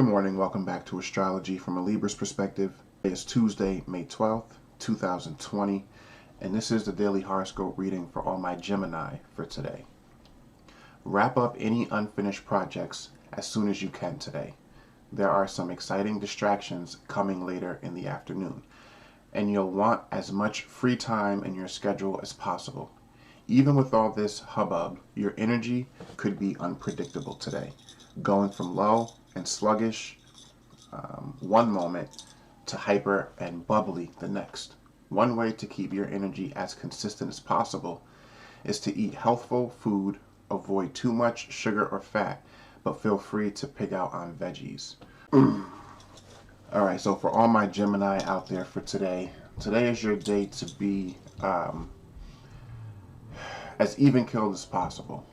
Good morning, welcome back to Astrology from a Libra's perspective. Today is Tuesday, May 12th, 2020, and this is the daily horoscope reading for all my Gemini for today. Wrap up any unfinished projects as soon as you can today. There are some exciting distractions coming later in the afternoon, and you'll want as much free time in your schedule as possible. Even with all this hubbub, your energy could be unpredictable today, going from low and sluggish one moment to hyper and bubbly the next. One way to keep your energy as consistent as possible is to eat healthful food, avoid too much sugar or fat, but feel free to pick out on veggies. Alright, so for all my Gemini out there for today, today is your day to be as even-keeled as possible.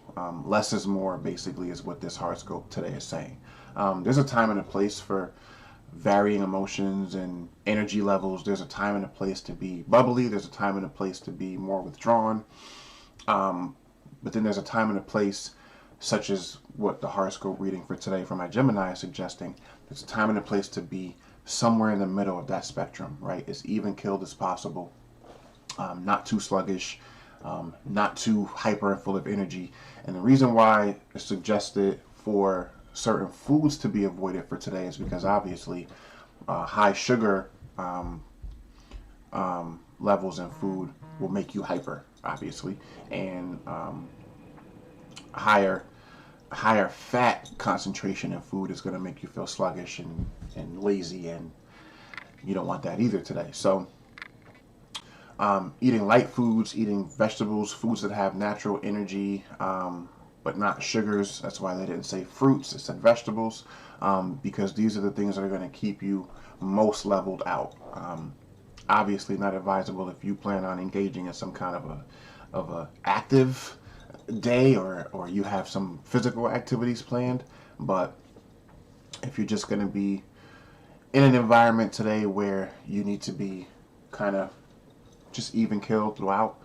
Less is more, basically, is what this horoscope today is saying. There's a time and a place for varying emotions and energy levels. There's a time and a place to be bubbly. There's a time and a place to be more withdrawn. But then there's a time and a place, such as what the horoscope reading for today for my Gemini is suggesting. There's a time and a place to be somewhere in the middle of that spectrum, right? As even-keeled as possible, not too sluggish, not too hyper and full of energy. And the reason why it's suggested for certain foods to be avoided for today is because obviously high sugar levels in food will make you hyper, obviously, and higher fat concentration in food is going to make you feel sluggish and lazy, and you don't want that either today. So eating light foods, eating vegetables, foods that have natural energy, but not sugars. That's why they didn't say fruits, it said vegetables, because these are the things that are going to keep you most leveled out. Obviously not advisable if you plan on engaging in some kind of a active day, or you have some physical activities planned. But if you're just going to be in an environment today where you need to be kind of just even killed throughout,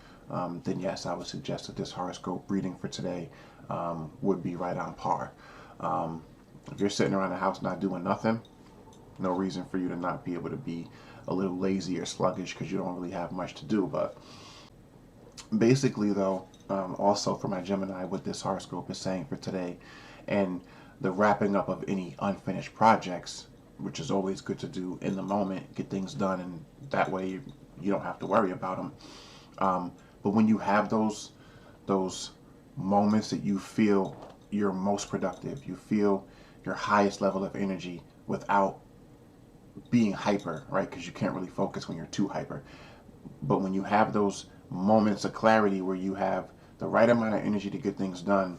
then yes, I would suggest that this horoscope reading for today would be right on par. If you're sitting around the house not doing nothing, no reason for you to not be able to be a little lazy or sluggish because you don't really have much to do. But basically though, also for my Gemini, what this horoscope is saying for today, and the wrapping up of any unfinished projects, which is always good to do in the moment, get things done, and that way you don't have to worry about them. But when you have those moments that you feel you're most productive, you feel your highest level of energy without being hyper, right? Because you can't really focus when you're too hyper. But when you have those moments of clarity where you have the right amount of energy to get things done,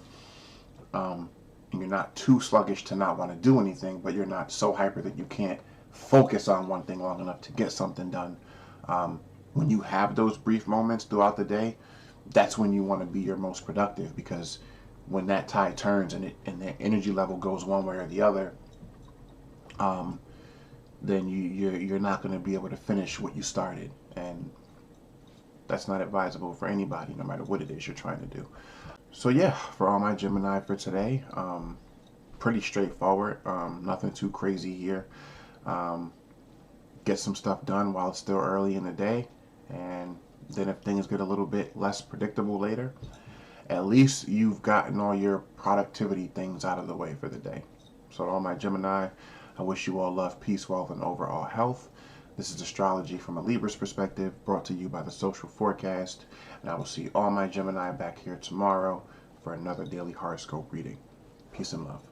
and you're not too sluggish to not want to do anything, but you're not so hyper that you can't focus on one thing long enough to get something done. When you have those brief moments throughout the day, that's when you want to be your most productive, because when that tide turns and the energy level goes one way or the other, then you're not going to be able to finish what you started, and that's not advisable for anybody, no matter what it is you're trying to do. So yeah, for all my Gemini for today, pretty straightforward, nothing too crazy here. Get some stuff done while it's still early in the day, and then if things get a little bit less predictable later, at least you've gotten all your productivity things out of the way for the day. So to all my Gemini, I wish you all love, peace, wealth, and overall health. This is Astrology from a Libra's perspective, brought to you by the Social Forecast, and I will see all my Gemini back here tomorrow for another daily horoscope reading. Peace and love.